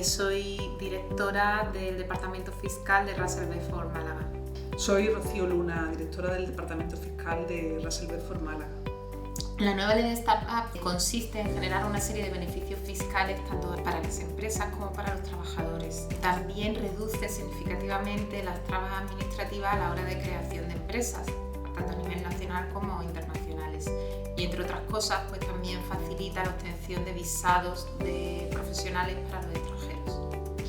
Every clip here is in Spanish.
Soy directora del Departamento Fiscal de Russell Bedford Málaga. Soy Rocío Luna, directora del Departamento Fiscal de Russell Bedford Málaga. La nueva ley de Startup consiste en generar una serie de beneficios fiscales tanto para las empresas como para los trabajadores. También reduce significativamente las trabas administrativas a la hora de creación de empresas, tanto a nivel nacional como internacionales. Y entre otras cosas, pues también facilita la obtención de visados de profesionales para los extranjeros.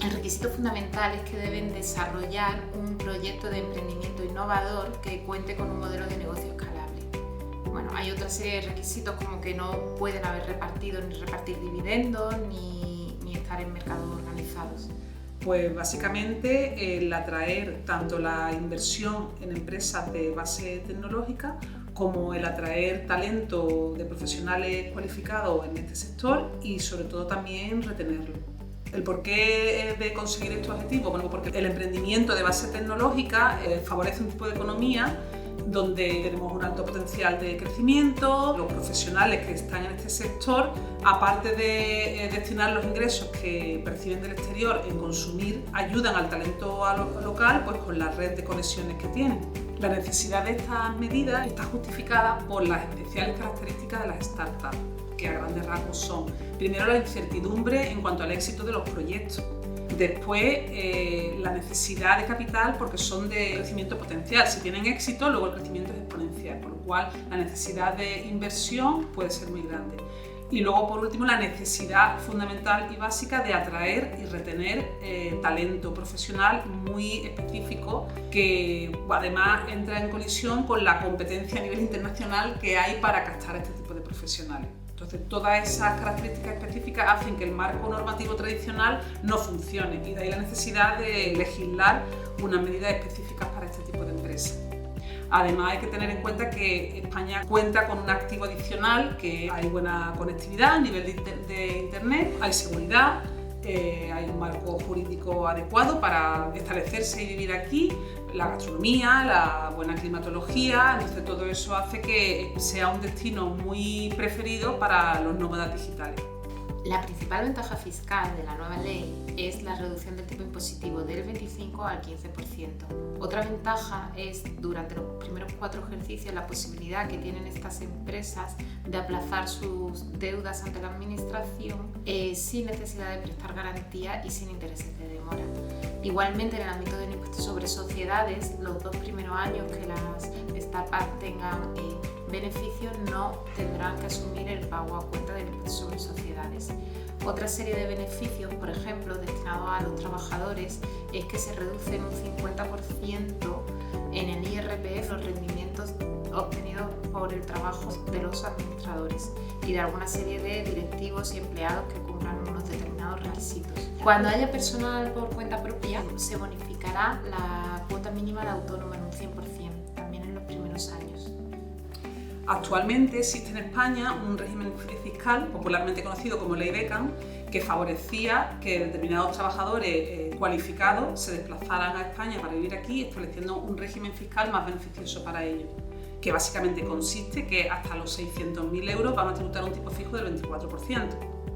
El requisito fundamental es que deben desarrollar un proyecto de emprendimiento innovador que cuente con un modelo de negocio escalable. Bueno, hay otra serie de requisitos como que no pueden haber repartido ni repartir dividendos ni estar en mercados organizados. Pues básicamente el atraer tanto la inversión en empresas de base tecnológica como el atraer talento de profesionales cualificados en este sector y sobre todo también retenerlo. ¿El porqué de conseguir estos objetivos? Bueno, porque el emprendimiento de base tecnológica favorece un tipo de economía donde tenemos un alto potencial de crecimiento. Los profesionales que están en este sector, aparte de destinar los ingresos que perciben del exterior en consumir, ayudan al talento local pues con la red de conexiones que tienen. La necesidad de estas medidas está justificada por las especiales características de las startups, que a grandes rasgos son, primero, la incertidumbre en cuanto al éxito de los proyectos. Después, la necesidad de capital porque son de crecimiento potencial. Si tienen éxito, luego el crecimiento es exponencial, por lo cual la necesidad de inversión puede ser muy grande. Y luego, por último, la necesidad fundamental y básica de atraer y retener talento profesional muy específico que además entra en colisión con la competencia a nivel internacional que hay para captar a este tipo de profesionales. Entonces, todas esas características específicas hacen que el marco normativo tradicional no funcione y de ahí la necesidad de legislar unas medidas específicas para este tipo de empresas. Además, hay que tener en cuenta que España cuenta con un activo adicional, que hay buena conectividad a nivel de Internet, hay seguridad, hay un marco jurídico adecuado para establecerse y vivir aquí, la gastronomía, la buena climatología, entonces todo eso hace que sea un destino muy preferido para los nómadas digitales. La principal ventaja fiscal de la nueva ley es la reducción del tipo impositivo del 25 al 15%. Otra ventaja es, durante los primeros 4 ejercicios, la posibilidad que tienen estas empresas de aplazar sus deudas ante la administración sin necesidad de prestar garantía y sin intereses de demora. Igualmente, en el ámbito del impuesto sobre sociedades, los 2 primeros años que las startups tengan beneficios no tendrán que asumir el pago a cuenta del impuesto sobre sociedades. Otra serie de beneficios, por ejemplo, destinados a los trabajadores, es que se reducen un 50% en el IRPF los rendimientos obtenidos por el trabajo de los administradores y de alguna serie de directivos y empleados que cumplan unos determinados requisitos. Cuando haya personal por cuenta propia, se bonificará la cuota mínima de autónomo en un 100%, también en los primeros años. Actualmente existe en España un régimen fiscal, popularmente conocido como Ley Beckham, que favorecía que determinados trabajadores cualificados se desplazaran a España para vivir aquí, estableciendo un régimen fiscal más beneficioso para ellos, que básicamente consiste que hasta los 600.000 euros van a tributar un tipo fijo del 24%.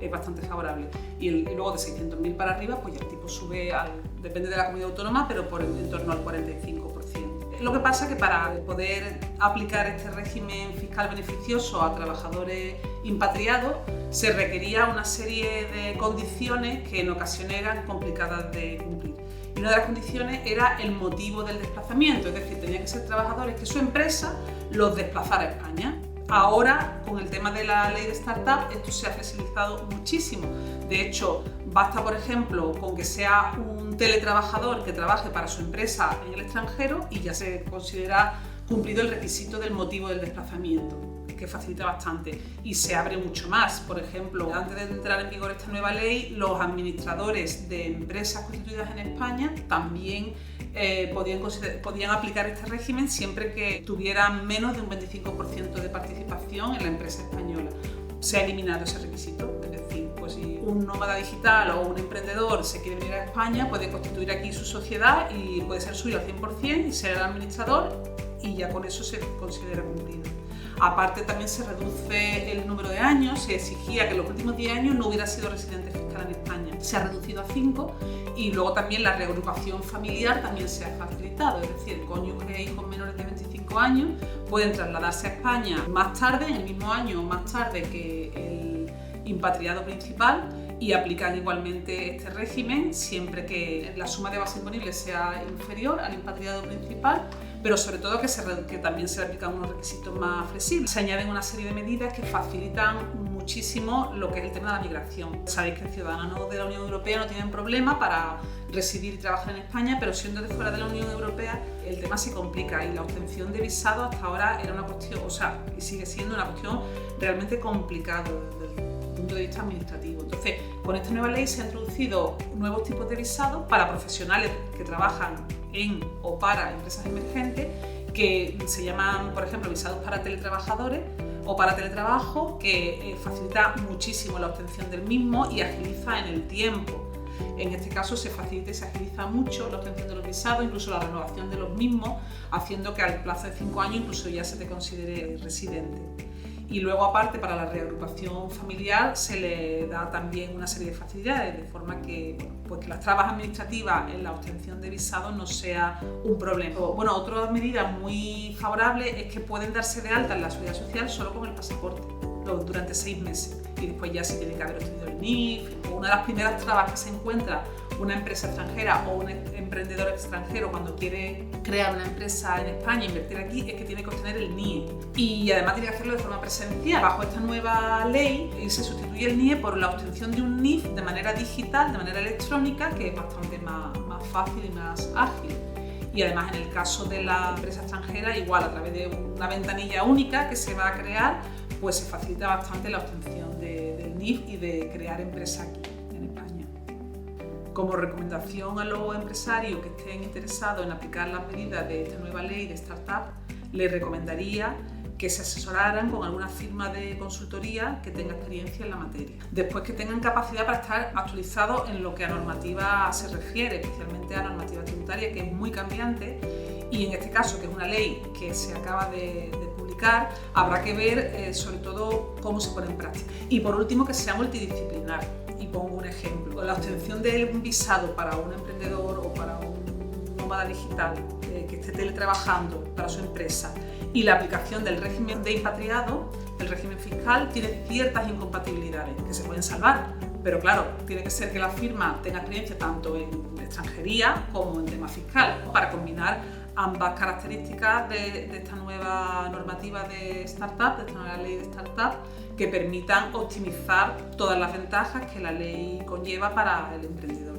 Es bastante favorable. Y luego de 600.000 para arriba, pues ya el tipo sube, depende de la comunidad autónoma, pero en torno al 45%. Lo que pasa es que para poder aplicar este régimen fiscal beneficioso a trabajadores impatriados se requería una serie de condiciones que en ocasiones eran complicadas de cumplir. Y una de las condiciones era el motivo del desplazamiento, es decir, tenían que ser trabajadores que su empresa los desplazara a España. Ahora, con el tema de la ley de startup, esto se ha flexibilizado muchísimo. De hecho, basta, por ejemplo, con que sea un teletrabajador que trabaje para su empresa en el extranjero y ya se considera cumplido el requisito del motivo del desplazamiento, que facilita bastante. Y se abre mucho más. Por ejemplo, antes de entrar en vigor esta nueva ley, los administradores de empresas constituidas en España también podían aplicar este régimen siempre que tuvieran menos de un 25% de participación en la empresa española. Se ha eliminado ese requisito, es decir, pues si un nómada digital o un emprendedor se quiere venir a España, puede constituir aquí su sociedad y puede ser suyo al 100% y ser el administrador y ya con eso se considera cumplido. Aparte también se reduce el número de años, se exigía que en los últimos 10 años no hubiera sido residente fiscal en España. Se ha reducido a 5 y luego también la reagrupación familiar también se ha facilitado, es decir, cónyuges e hijos menores de 25 años pueden trasladarse a España más tarde, en el mismo año o más tarde que el impatriado principal, y aplican igualmente este régimen siempre que la suma de base imponible sea inferior al impatriado principal, pero sobre todo que también se le aplican unos requisitos más flexibles. Se añaden una serie de medidas que facilitan muchísimo lo que es el tema de la migración. Sabéis que ciudadanos de la Unión Europea no tienen problema para residir y trabajar en España, pero siendo de fuera de la Unión Europea el tema se complica y la obtención de visado hasta ahora era una cuestión, y sigue siendo una cuestión realmente complicada desde el punto de vista administrativo. Entonces, con esta nueva ley se han introducido nuevos tipos de visados para profesionales que trabajan en o para empresas emergentes, que se llaman, por ejemplo, visados para teletrabajadores o para teletrabajo, que facilita muchísimo la obtención del mismo y agiliza en el tiempo. En este caso se facilita y se agiliza mucho la obtención de los visados, incluso la renovación de los mismos, haciendo que al plazo de 5 años incluso ya se te considere residente. Y luego, aparte, para la reagrupación familiar se le da también una serie de facilidades, de forma que, que las trabas administrativas en la obtención de visados no sea un problema. Bueno, otra medida muy favorable es que pueden darse de alta en la Seguridad Social solo con el pasaporte durante 6 meses, y después ya se tiene que haber obtenido el NIF. Una de las primeras trabas que se encuentra una empresa extranjera o un emprendedor extranjero cuando quiere crear una empresa en España e invertir aquí es que tiene que obtener el NIE, y además tiene que hacerlo de forma presencial. Bajo esta nueva ley se sustituye el NIE por la obtención de un NIF de manera digital, de manera electrónica, que es bastante más fácil y más ágil. Y además, en el caso de la empresa extranjera, igual a través de una ventanilla única que se va a crear, pues se facilita bastante la obtención del NIF y de crear empresa aquí en España. Como recomendación a los empresarios que estén interesados en aplicar las medidas de esta nueva ley de startup, les recomendaría que se asesoraran con alguna firma de consultoría que tenga experiencia en la materia. Después, que tengan capacidad para estar actualizados en lo que a normativa se refiere, especialmente a normativa tributaria, que es muy cambiante, y en este caso, que es una ley que se acaba de publicar, habrá que ver sobre todo cómo se pone en práctica. Y por último, que sea multidisciplinar. Y pongo un ejemplo. La obtención de un visado para un emprendedor o para un nómada digital que esté teletrabajando para su empresa, y la aplicación del régimen de impatriado, el régimen fiscal, tiene ciertas incompatibilidades que se pueden salvar, pero claro, tiene que ser que la firma tenga experiencia tanto en extranjería como en tema fiscal, para combinar ambas características de esta nueva normativa de startup, de esta nueva ley de startup, que permitan optimizar todas las ventajas que la ley conlleva para el emprendedor.